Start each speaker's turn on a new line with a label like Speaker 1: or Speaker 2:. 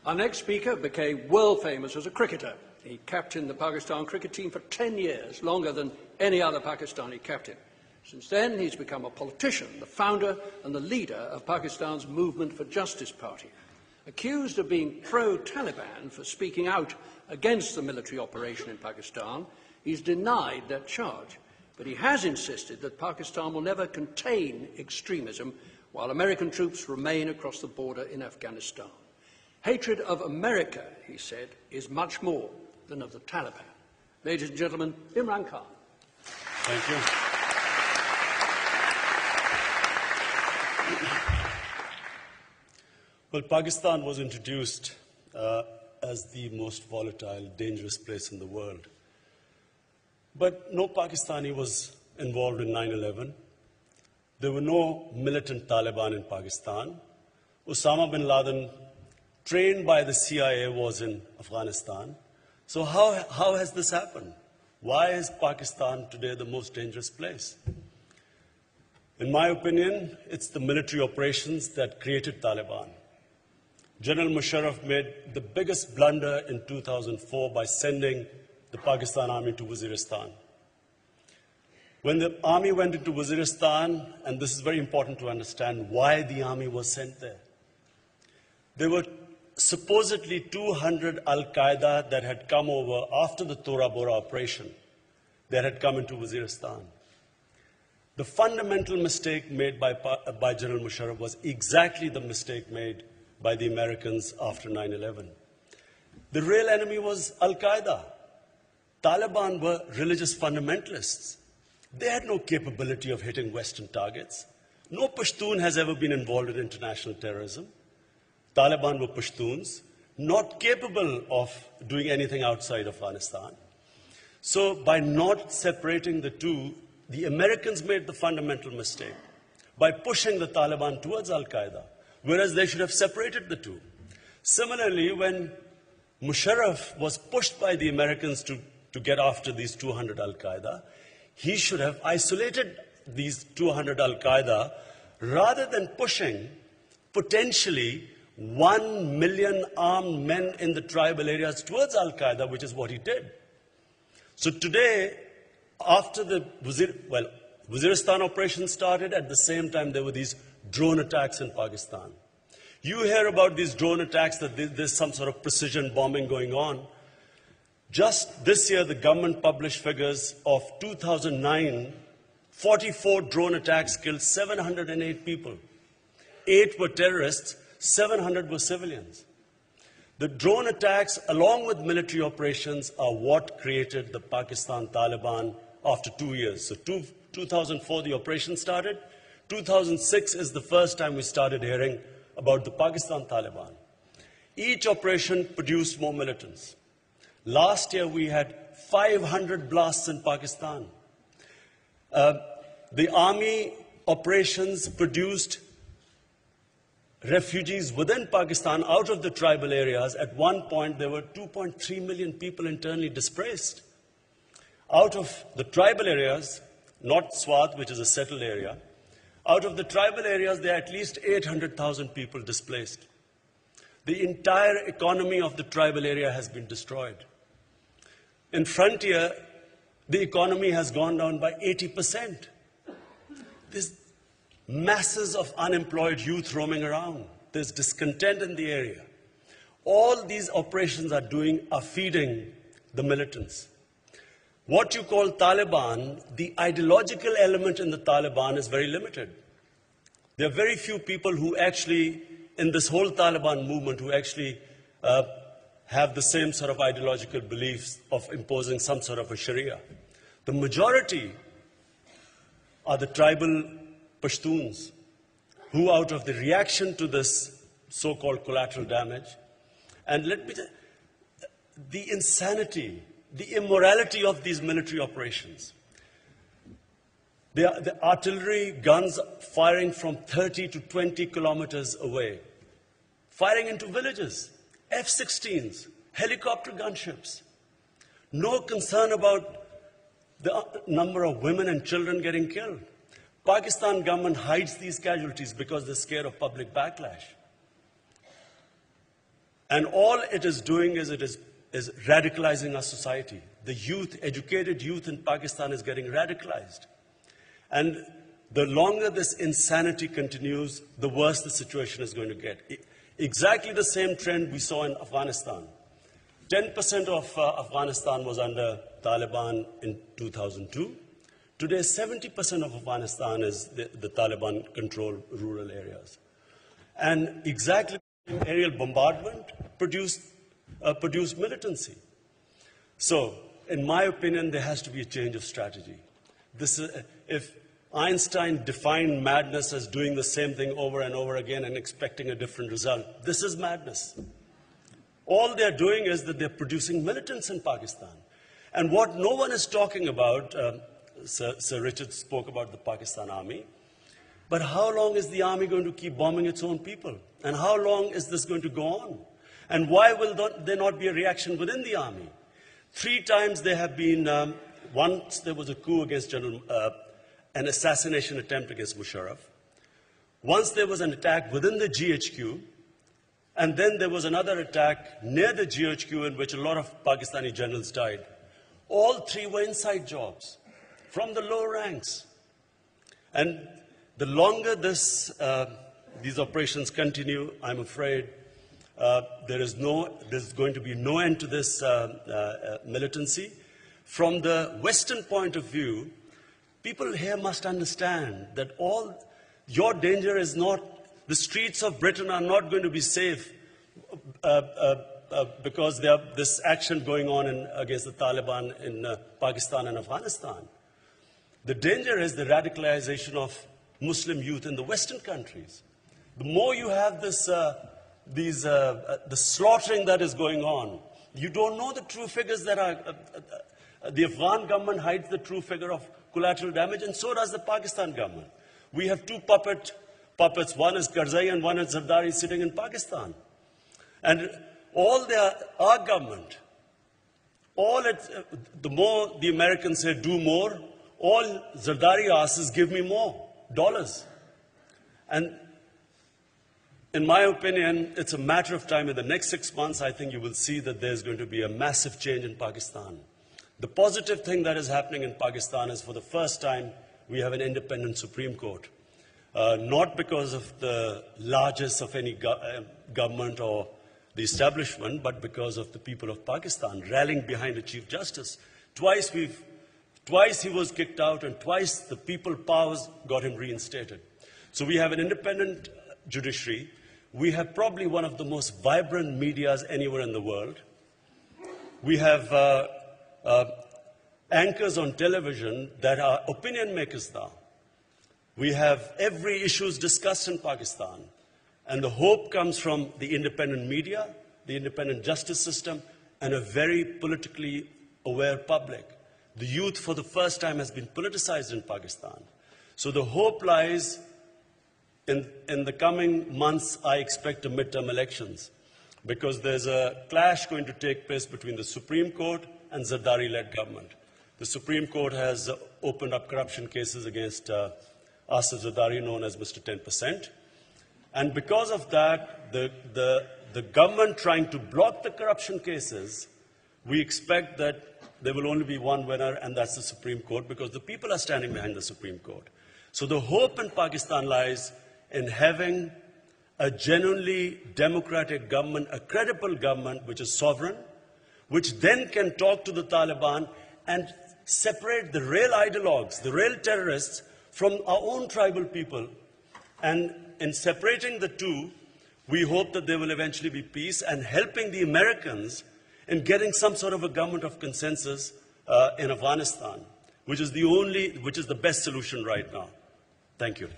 Speaker 1: Our next speaker became world famous as a cricketer. He captained the Pakistan cricket team for 10 years, longer than any other Pakistani captain. Since then, he's become a politician, the founder and the leader of Pakistan's Movement for Justice Party. Accused of being pro-Taliban for speaking out against the military operation in Pakistan, he's denied that charge. But he has insisted that Pakistan will never contain extremism while American troops remain across the border in Afghanistan. Hatred of America, he said, is much more than of the Taliban. Ladies and gentlemen, Imran Khan.
Speaker 2: Thank you. Well, Pakistan was introduced as the most volatile, dangerous place in the world. But no Pakistani was involved in 9/11. There were no militant Taliban in Pakistan. Osama bin Laden, trained by the CIA, was in Afghanistan. So how has this happened? Why is Pakistan today the most dangerous place? In my opinion, it's the military operations that created Taliban. General Musharraf made the biggest blunder in 2004 by sending the Pakistan army to Waziristan. When the army went into Waziristan, and this is very important to understand why the army was sent there, there were supposedly 200 Al-Qaeda that had come over after the Tora Bora operation that had come into Waziristan. The fundamental mistake made by General Musharraf was exactly the mistake made by the Americans after 9/11. The real enemy was Al-Qaeda. Taliban were religious fundamentalists. They had no capability of hitting Western targets. No Pashtun has ever been involved in international terrorism. Taliban were Pashtuns, not capable of doing anything outside Afghanistan. So by not separating the two, the Americans made the fundamental mistake by pushing the Taliban towards Al-Qaeda, whereas they should have separated the two. Similarly, when Musharraf was pushed by the Americans to get after these 200 Al-Qaeda, he should have isolated these 200 Al-Qaeda rather than pushing potentially 1 million armed men in the tribal areas towards Al-Qaeda, which is what he did. So today, after the Waziristan operation started, at the same time there were these drone attacks in Pakistan. You hear about these drone attacks, that there's some sort of precision bombing going on. Just this year, the government published figures of 2009, 44 drone attacks killed 708 people. 8 were terrorists, 700 were civilians. The drone attacks, along with military operations, are what created the Pakistan Taliban after 2 years. So 2004, the operation started. 2006 is the first time we started hearing about the Pakistan Taliban. Each operation produced more militants. Last year, we had 500 blasts in Pakistan. The army operations produced refugees within Pakistan out of the tribal areas. At one point, there were 2.3 million people internally displaced. Out of the tribal areas, not Swat, which is a settled area, out of the tribal areas, there are at least 800,000 people displaced. The entire economy of the tribal area has been destroyed. In frontier, the economy has gone down by 80%. There's masses of unemployed youth roaming around. There's discontent in the area. All these operations are feeding the militants. What you call Taliban, the ideological element in the Taliban is very limited. There are very few people who actually, in this whole Taliban movement, who actually have the same sort of ideological beliefs of imposing some sort of a Sharia. The majority are the tribal Pashtuns, who out of the reaction to this so-called collateral damage, and let me tell you, the insanity, the immorality of these military operations. The artillery guns firing from 30 to 20 kilometers away, firing into villages, F-16s, helicopter gunships. No concern about the number of women and children getting killed. Pakistan government hides these casualties because they're scared of public backlash. And all it is doing is is radicalizing our society. The youth, educated youth in Pakistan is getting radicalized. And the longer this insanity continues, the worse the situation is going to get. Exactly the same trend we saw in Afghanistan. 10% of Afghanistan was under Taliban in 2002. Today, 70% of Afghanistan is the Taliban-controlled rural areas. And exactly the same aerial bombardment produced militancy. So, in my opinion, there has to be a change of strategy. If Einstein defined madness as doing the same thing over and over again and expecting a different result, this is madness. All they're doing is that they're producing militants in Pakistan. And what no one is talking about, Sir Richard spoke about the Pakistan army, but how long is the army going to keep bombing its own people? And how long is this going to go on? And why will there not be a reaction within the army? 3 times there have been, once there was a coup against an assassination attempt against Musharraf. Once there was an attack within the GHQ, and then there was another attack near the GHQ in which a lot of Pakistani generals died. All 3 were inside jobs, from the low ranks. And the longer these operations continue, I'm afraid there's going to be no end to this militancy. From the Western point of view, people here must understand that your danger is not, the streets of Britain are not going to be safe because there this action going on against the Taliban in Pakistan and Afghanistan. The danger is the radicalization of Muslim youth in the Western countries. The more you have the slaughtering that is going on, you don't know the true figures that are. The Afghan government hides the true figure of collateral damage, and so does the Pakistan government. We have 2 puppets. One is Karzai and one is Zardari sitting in Pakistan. And our government, the more the Americans say do more, all Zardari asks is give me more dollars. And in my opinion, it's a matter of time. In the next 6 months, I think you will see that there's going to be a massive change in Pakistan. The positive thing that is happening in Pakistan is for the first time, we have an independent Supreme Court. Not because of the largesse of any government or the establishment, but because of the people of Pakistan rallying behind the Chief Justice. Twice he was kicked out, and twice the people powers got him reinstated. So we have an independent judiciary. We have probably one of the most vibrant medias anywhere in the world. We have anchors on television that are opinion makers now. We have every issue discussed in Pakistan. And the hope comes from the independent media, the independent justice system, and a very politically aware public. The youth, for the first time, has been politicized in Pakistan. So the hope lies in the coming months. I expect a midterm elections, because there's a clash going to take place between the Supreme Court and Zardari-led government. The Supreme Court has opened up corruption cases against Asif Zardari, known as Mr. 10%. And because of that, the government trying to block the corruption cases, we expect that there will only be one winner, and that's the Supreme Court, because the people are standing behind the Supreme Court. So the hope in Pakistan lies in having a genuinely democratic government, a credible government which is sovereign, which then can talk to the Taliban and separate the real ideologues, the real terrorists, from our own tribal people. And in separating the two, we hope that there will eventually be peace, and helping the Americans in getting some sort of a government of consensus in Afghanistan, which is the best solution right now. Thank you.